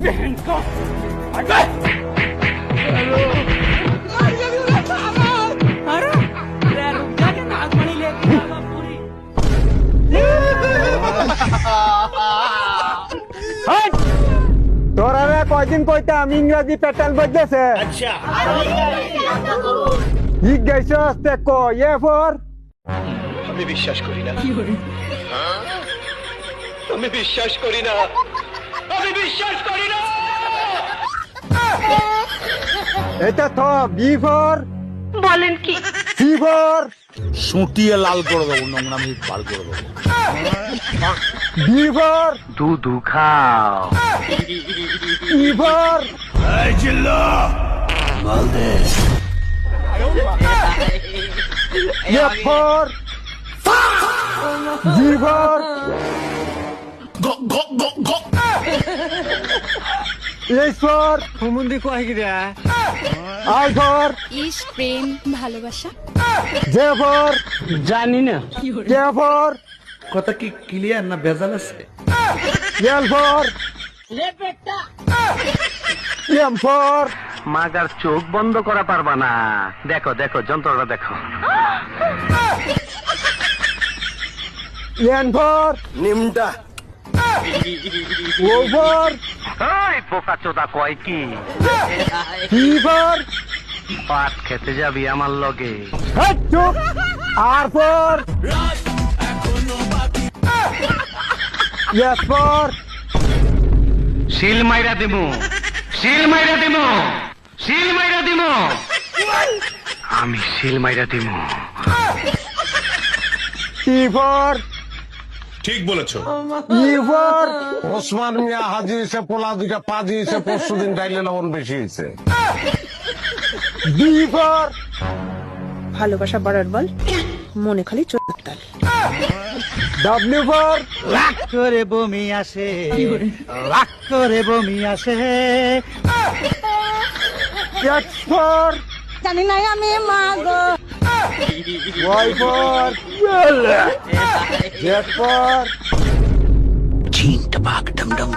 बहन का अरे रुक जा के नागमणि लेके आवा पूरी তোরা কয়দিন কইতাম ইংরেজি প্যাটার্ন বদলেছে। আচ্ছা ই গাইছে আস্তে ক এ ফর আমি বিশ্বাস করি না আমি বিশ্বাস করি না আমি বিশ্বাস করি না এটা তো বি ফর বলেন কি সি ফর সুটিয়ে লাল করে দেবো, নোংরামি বার করে দেবো। ডি ফর দুধু খাও। E for F for G for H for হুমুন্দি কয় গিরা আই ফর ইস প্রেম ভালোবাসা জে ফর জানি না কে ফর কথা কি ক্লিয়ার না ভেজাল আছে? এল ফর এম ফর মাগার চোখ বন্ধ করা পারবা না। দেখো দেখো যন্ত্রটা দেখো। এন ফর নিমটা ও ফর ওই পোকা চোদা কয় কি? টি ফর পাট খেতে যাবি আমার লগে? হেট চুপ আর ফর এস ফর শিল মাইরা দিমু, শিল মাইরা দিমু, শিল মাইরা দিমু, আমি শিল মাইরা দিমু। টি ফর ঠিক বলেছো। ই ফর ওসমান মিয়া হাজি হয়েছে, পোলা দুইটা পাজি হয়েছে, পরশু দিন ডাইলে লবণ বেশি হয়েছে। ডি ফর ভালোবাসা বাড়ার বল মনে খালি চোদ্দাল ডাব্লিউ ফর রাগ করে বমি আসে রাগ করে বমি আসে এক্স ফর জানি না আমি মা go why for Z for চিন টপাক ডম ডম